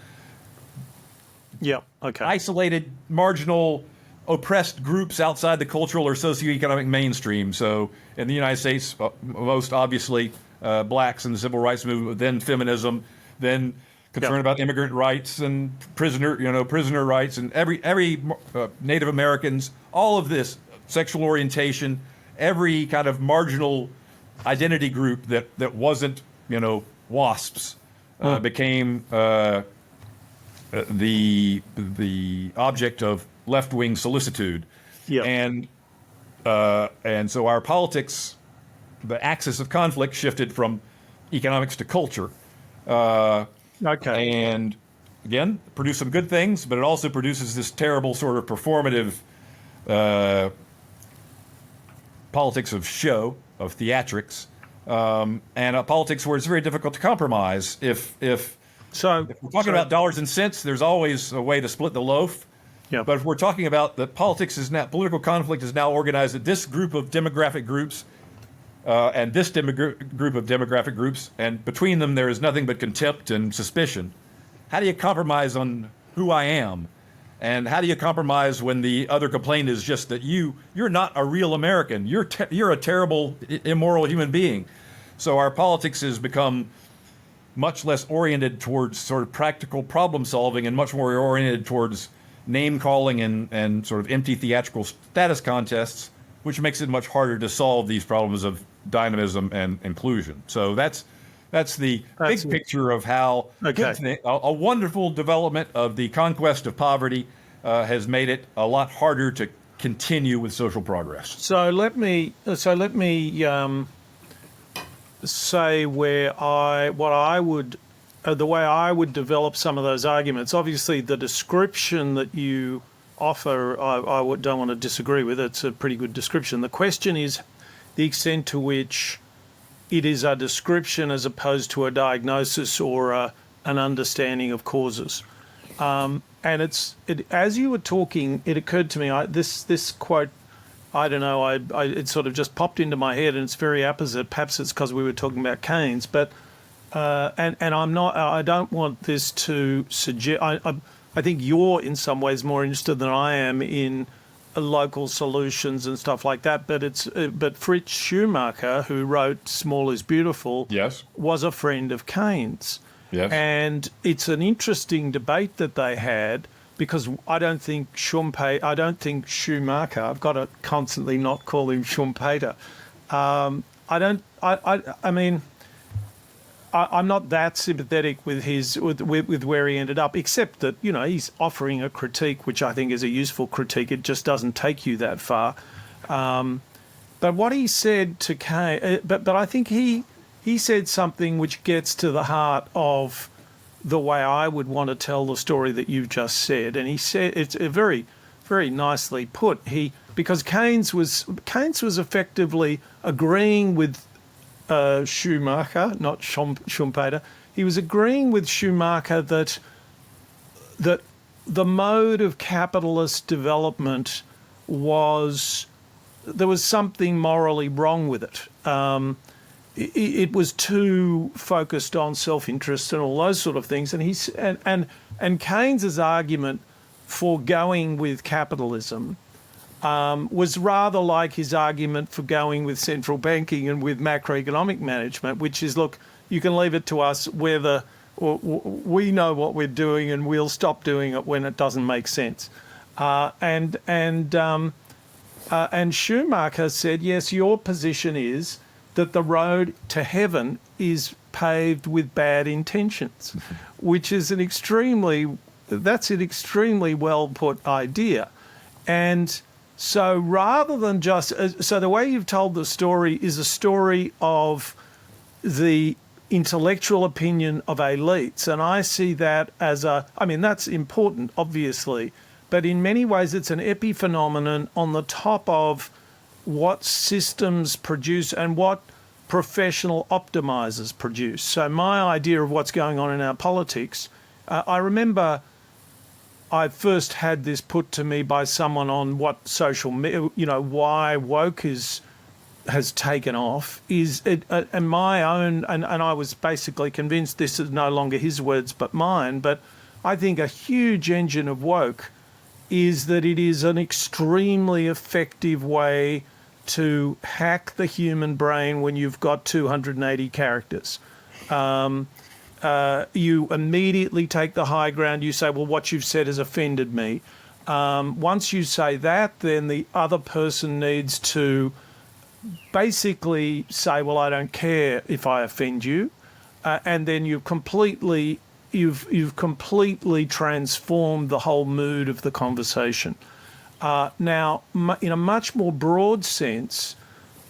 Yeah, okay. Isolated, marginal, oppressed groups outside the cultural or socioeconomic mainstream. So in the United States, most obviously blacks in the civil rights movement, then feminism, then concern about immigrant rights and prisoner rights, and every Native Americans, all of this, sexual orientation, every kind of marginal identity group that wasn't WASPs became the object of left-wing solicitude. And so our politics, the axis of conflict shifted from economics to culture. And again, produce some good things, but it also produces this terrible sort of performative politics of show, of theatrics, and a politics where it's very difficult to compromise. If we're talking about dollars and cents, there's always a way to split the loaf. But if we're talking about that political conflict is now organized at this group of demographic groups and this group of demographic groups, and between them there is nothing but contempt and suspicion. How do you compromise on who I am? And how do you compromise when the other complaint is just that you're not a real American? You're a terrible, immoral human being. So our politics has become much less oriented towards sort of practical problem solving and much more oriented towards name calling and sort of empty theatrical status contests, which makes it much harder to solve these problems of dynamism and inclusion. So that's the big picture of how a wonderful development of the conquest of poverty has made it a lot harder to continue with social progress. So let me say the way I would develop some of those arguments. Obviously, the description that you offer, I don't want to disagree with. It's a pretty good description. The question is the extent to which it is a description as opposed to a diagnosis or an understanding of causes. And as you were talking, it occurred to me, this quote, I don't know, it sort of just popped into my head, and it's very apposite. Perhaps it's because we were talking about Keynes, but I don't want this to suggest. I think you're in some ways more interested than I am in local solutions and stuff like that. But Fritz Schumacher, who wrote "Small is Beautiful," was a friend of Keynes. And it's an interesting debate that they had, because I don't think Schumacher. I've got to constantly not call him Schumpeter. I'm not that sympathetic with with where he ended up, except that, you know, he's offering a critique, which I think is a useful critique. It just doesn't take you that far. But what he said to Keynes, but I think he said something which gets to the heart of the way I would want to tell the story that you've just said. And he said, it's a very, very nicely put. Because Keynes was effectively agreeing with Schumacher, not Schumpeter. He was agreeing with Schumacher that the mode of capitalist development there was something morally wrong with it. It was too focused on self-interest and all those sort of things. And Keynes's argument for going with capitalism was rather like his argument for going with central banking and with macroeconomic management, which is, look, you can leave it to us whether we know what we're doing and we'll stop doing it when it doesn't make sense. And Schumacher said, yes, your position is that the road to heaven is paved with bad intentions, which is an extremely well put idea. And so rather than just, so the way you've told the story is a story of the intellectual opinion of elites. And I see that as that's important, obviously, but in many ways it's an epiphenomenon on the top of what systems produce and what professional optimizers produce. So my idea of what's going on in our politics, I remember I first had this put to me by someone on what social media, why woke has taken off, and my own, and I was basically convinced this is no longer his words but mine, but I think a huge engine of woke is that it is an extremely effective way to hack the human brain when you've got 280 characters. You immediately take the high ground. You say, well, what you've said has offended me. Once you say that, then the other person needs to basically say, well, I don't care if I offend you. And then you've completely transformed the whole mood of the conversation. Now, in a much more broad sense,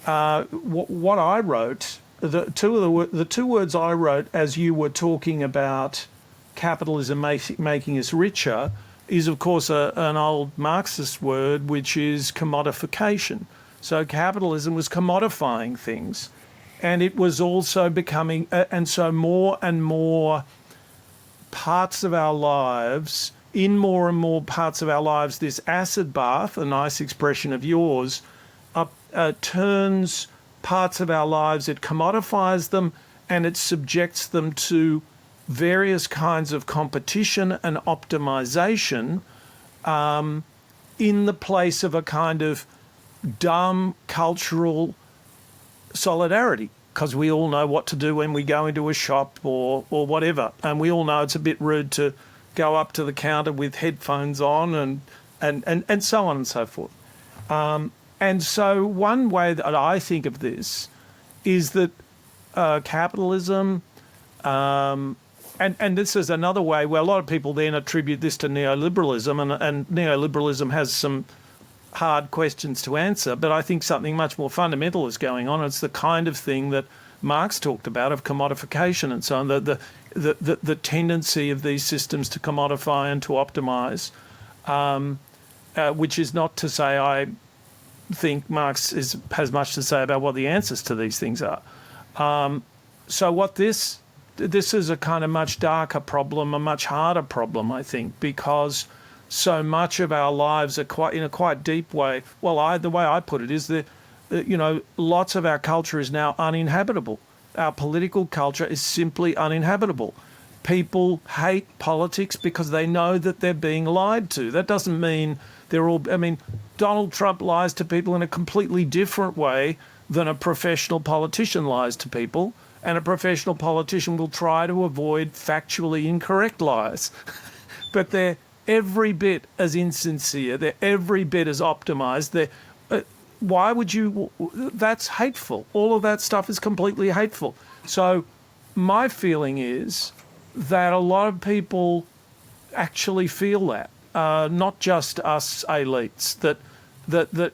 what I wrote, the two words I wrote as you were talking about capitalism making us richer is, of course, an old Marxist word, which is commodification. So capitalism was commodifying things, and it was also becoming, and so more and more parts of our lives, in more and more parts of our lives, this acid bath, a nice expression of yours, turns parts of our lives, it commodifies them, and it subjects them to various kinds of competition and optimization in the place of a kind of dumb cultural solidarity, because we all know what to do when we go into a shop or whatever, and we all know it's a bit rude to go up to the counter with headphones on and so on and so forth. And so one way that I think of this is that capitalism, and this is another way where a lot of people then attribute this to neoliberalism, and neoliberalism has some hard questions to answer, but I think something much more fundamental is going on. It's the kind of thing that Marx talked about of commodification and so on, the tendency of these systems to commodify and to optimize, which is not to say I think Marx has much to say about what the answers to these things are. So what this is a kind of much darker problem, a much harder problem, I think, because so much of our lives are in a quite deep way. Well, the way I put it is that, lots of our culture is now uninhabitable. Our political culture is simply uninhabitable. People hate politics because they know that they're being lied to. That doesn't mean Donald Trump lies to people in a completely different way than a professional politician lies to people, and a professional politician will try to avoid factually incorrect lies. But they're every bit as insincere, they're every bit as optimized. Why would you? That's hateful. All of that stuff is completely hateful. So my feeling is that a lot of people actually feel that, not just us elites,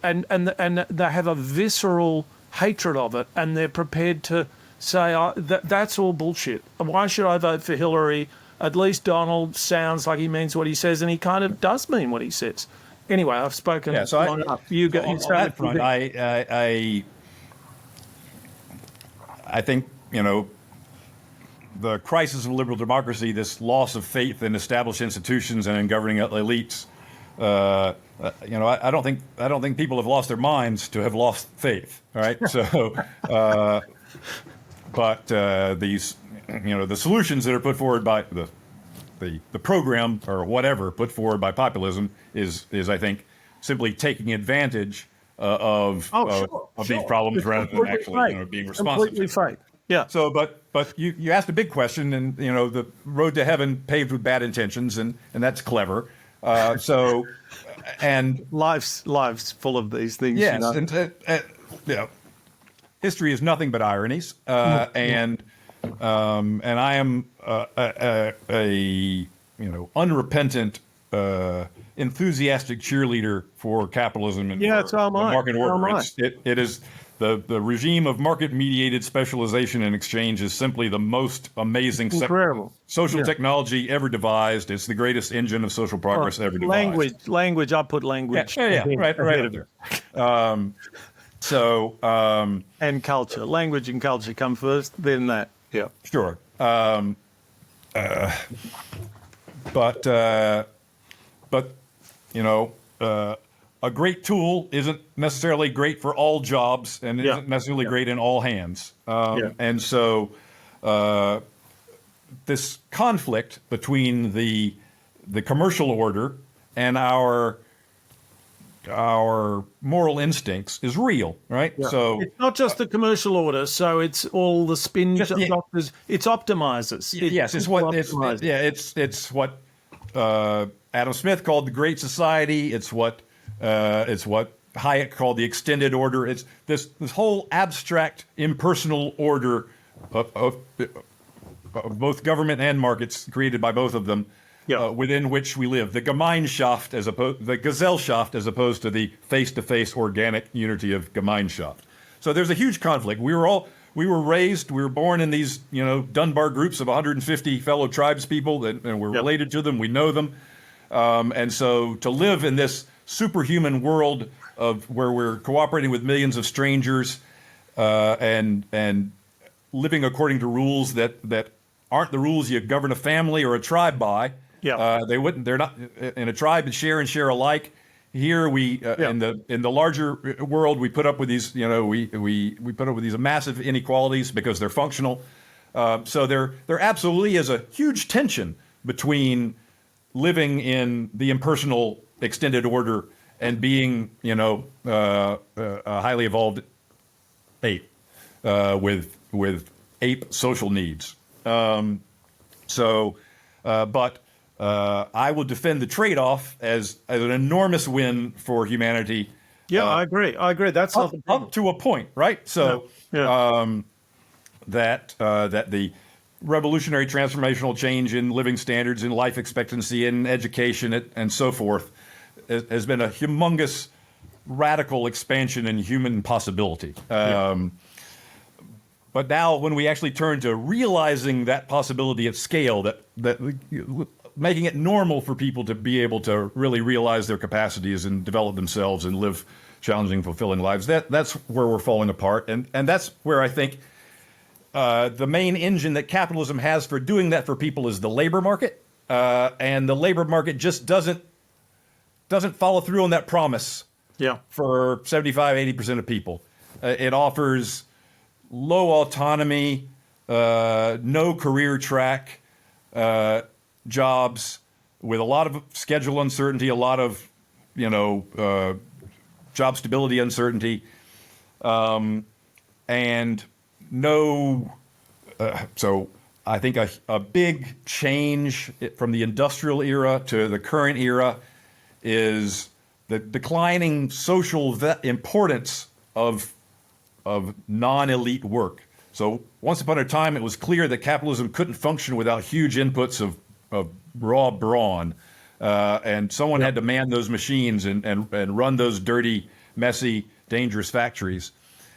and they have a visceral hatred of it, and they're prepared to say, that's all bullshit. Why should I vote for Hillary? At least Donald sounds like he means what he says, and he kind of does mean what he says. Anyway, I've spoken long enough. You go. On that front, I think, the crisis of liberal democracy, this loss of faith in established institutions and in governing elites, I don't think people have lost their minds to have lost faith. All right, so, but these, the solutions that are put forward by the program or whatever put forward by populism is I think simply taking advantage of these problems rather than actually being responsive. Completely fake. Yeah. So, but you asked a big question, and the road to heaven paved with bad intentions, and that's clever. And life's full of these things. Yes, and history is nothing but ironies, and I am a unrepentant, enthusiastic cheerleader for capitalism and for market order. It is. The regime of market-mediated specialization and exchange is simply the most amazing social technology ever devised. It's the greatest engine of social progress ever devised. Language. I'll put language. Yeah, right up there. And culture. Language and culture come first, then that. Yeah. Sure. A great tool isn't necessarily great for all jobs and isn't necessarily great in all hands. And so this conflict between the commercial order and our moral instincts is real, right? Yeah. So it's not just the commercial order. So it's all the spin doctors. It's optimizers. It's what Adam Smith called the Great Society. It's what Hayek called the extended order. It's this whole abstract, impersonal order of both government and markets created by both of them, within which we live. The Gemeinschaft the Gesellschaft as opposed to the face-to-face organic unity of Gemeinschaft. So there's a huge conflict. We were born in these Dunbar groups of 150 fellow tribes people, and we're related to them. We know them, and so to live in this superhuman world of where we're cooperating with millions of strangers and living according to rules that aren't the rules you govern a family or a tribe by. They're not in a tribe and share alike. Here we in the larger world we put up with these we put up with these massive inequalities because they're functional. So there absolutely is a huge tension between living in the impersonal extended order and being, a highly evolved ape with ape social needs. But I will defend the trade-off as an enormous win for humanity. I agree. That's up to a point, right? So that the revolutionary transformational change in living standards, in life expectancy, in education, and so forth, has been a humongous, radical expansion in human possibility. But now, when we actually turn to realizing that possibility at scale, that making it normal for people to be able to really realize their capacities and develop themselves and live challenging, fulfilling lives, that's where we're falling apart, and that's where I think the main engine that capitalism has for doing that for people is the labor market, and the labor market just doesn't follow through on that promise for 75-80% of people. It offers low autonomy, no career track jobs with a lot of schedule uncertainty, a lot of job stability uncertainty, and no. So I think a big change from the industrial era to the current era is the declining social importance of non-elite work. So once upon a time, it was clear that capitalism couldn't function without huge inputs of raw brawn. And someone had to man those machines and run those dirty, messy, dangerous factories.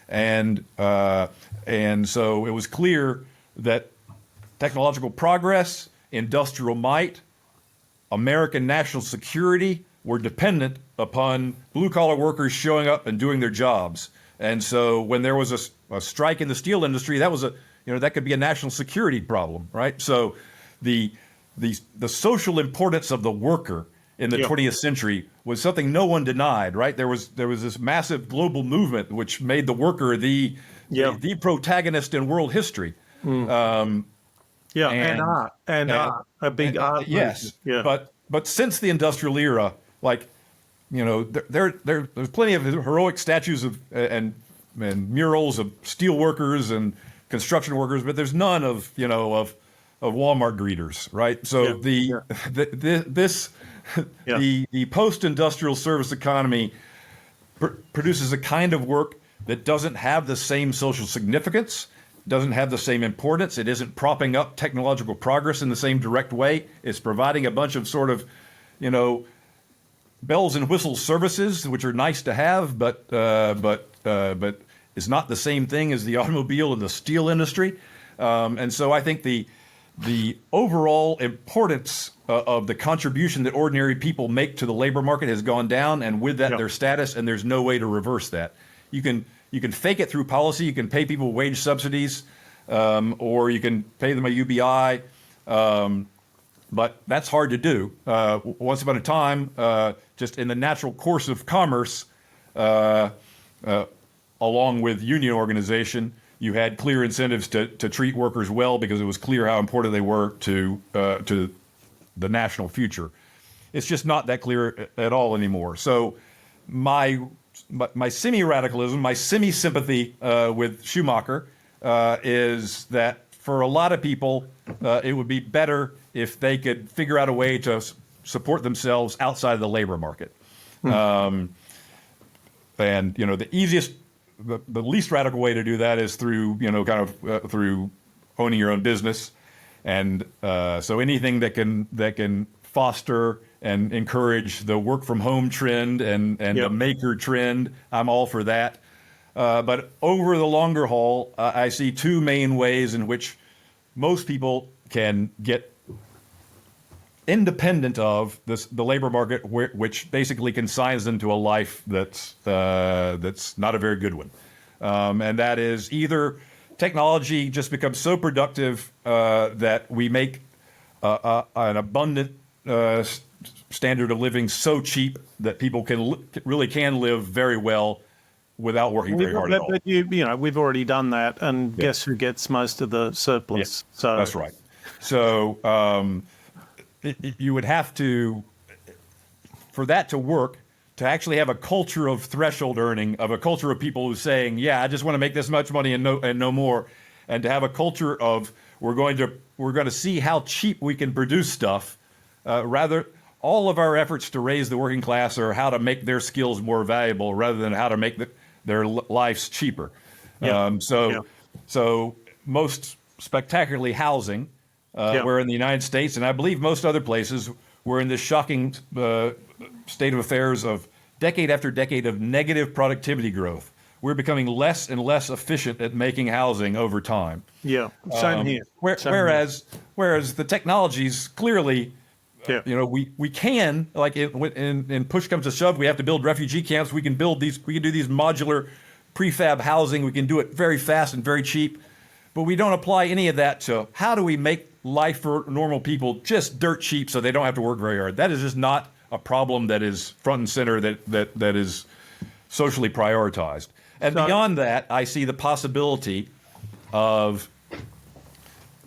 And so it was clear that technological progress, industrial might, American national security were dependent upon blue-collar workers showing up and doing their jobs. And so when there was a strike in the steel industry, that was that could be a national security problem, right? So the social importance of the worker in the 20th century was something no one denied, right? There was this massive global movement which made the worker the protagonist in world history. And art, a big art. Yes, movement. but since the industrial era, there's plenty of heroic statues of and murals of steel workers and construction workers, but there's none of Walmart greeters, right? So the post-industrial service economy produces a kind of work that doesn't have the same social significance, doesn't have the same importance. It isn't propping up technological progress in the same direct way. It's providing a bunch of sort of, bells and whistles services, which are nice to have, but is not the same thing as the automobile and the steel industry. And so I think the overall importance of the contribution that ordinary people make to the labor market has gone down, and with that their status, and there's no way to reverse that. You can fake it through policy. You can pay people wage subsidies, or you can pay them a UBI, but that's hard to do. Once upon a time, just in the natural course of commerce, along with union organization, you had clear incentives to treat workers well because it was clear how important they were to the national future. It's just not that clear at all anymore. So my semi-radicalism, my semi-sympathy with Schumacher is that for a lot of people, it would be better if they could figure out a way to support themselves outside of the labor market. And the easiest, the least radical way to do that is through through owning your own business, and so anything that can foster and encourage the work from home trend and the maker trend, I'm all for that. But over the longer haul, I see two main ways in which most people can get independent of the labor market, which basically consigns them to a life that's not a very good one. And that is either technology just becomes so productive that we make an abundant standard of living so cheap that people really can live very well without working very hard at all. But we've already done that, and guess who gets most of the surplus? Yeah, so that's right. So you would have to, for that to work, to actually have a culture of threshold earning, of a culture of people who saying, yeah, I just want to make this much money and no more, and to have a culture of we're going to see how cheap we can produce stuff. Rather, all of our efforts to raise the working class are how to make their skills more valuable rather than how to make their lives cheaper. So most spectacularly housing, where in the United States, and I believe most other places, we're in this shocking state of affairs of decade after decade of negative productivity growth. We're becoming less and less efficient at making housing over time. Yeah, same here. Whereas the technologies clearly, we can, like in push comes to shove, we have to build refugee camps. We can do these modular prefab housing. We can do it very fast and very cheap, but we don't apply any of that to how do we make life for normal people just dirt cheap so they don't have to work very hard. That is just not a problem that is front and center, that is socially prioritized. And beyond that, I see the possibility of,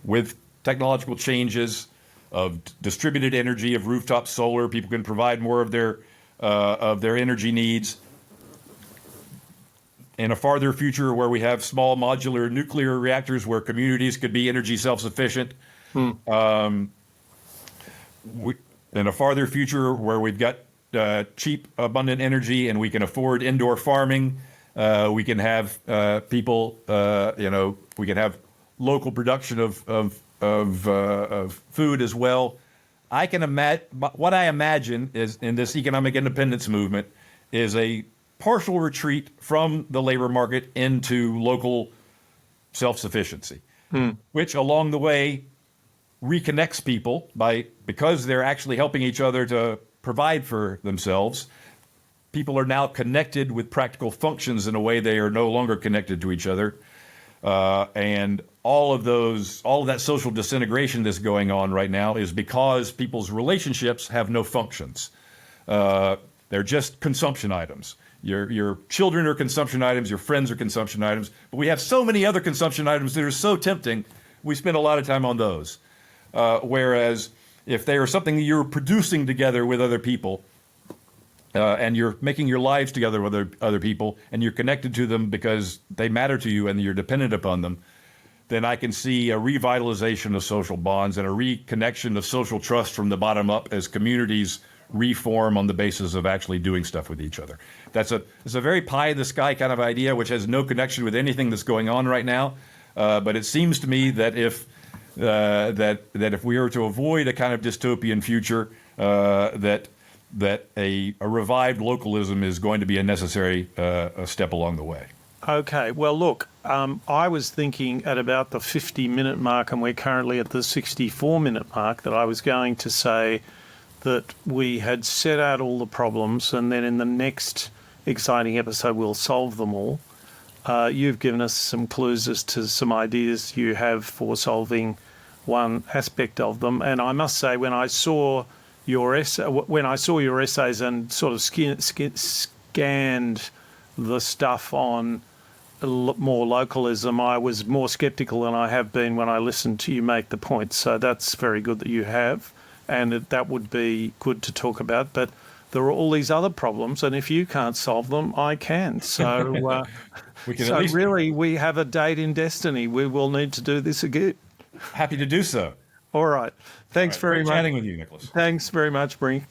with technological changes, of distributed energy, of rooftop solar, people can provide more of their energy needs. In a farther future where we have small modular nuclear reactors where communities could be energy self-sufficient. In a farther future where we've got cheap, abundant energy and we can afford indoor farming, We can have people, we can have local production of food as well. I can imagine what I imagine is in this economic independence movement is a partial retreat from the labor market into local self-sufficiency, which along the way reconnects people because they're actually helping each other to provide for themselves. People are now connected with practical functions in a way they are no longer connected to each other. And all of that social disintegration that's going on right now is because people's relationships have no functions. They're just consumption items. Your children are consumption items, your friends are consumption items, but we have so many other consumption items that are so tempting, we spend a lot of time on those. Whereas if they are something you're producing together with other people, and you're making your lives together with other people, and you're connected to them because they matter to you and you're dependent upon them, then I can see a revitalization of social bonds and a reconnection of social trust from the bottom up as communities reform on the basis of actually doing stuff with each other. It's a very pie in the sky kind of idea, which has no connection with anything that's going on right now. But it seems to me that if we are to avoid a kind of dystopian future, that a revived localism is going to be a necessary step along the way. Okay, well, look, I was thinking at about the 50-minute mark, and we're currently at the 64-minute mark, that I was going to say that we had set out all the problems, and then in the next exciting episode we'll solve them all. You've given us some clues as to some ideas you have for solving one aspect of them, and I must say when I saw your essays and sort of scanned the stuff on more localism, I was more sceptical than I have been when I listened to you make the point. So that's very good that you have, and that would be good to talk about. But there are all these other problems, and if you can't solve them, I can. So, really, we have a date in destiny. We will need to do this again. Happy to do so. All right. Thanks very much. Great chatting with you, Nicholas. Thanks very much, Brink.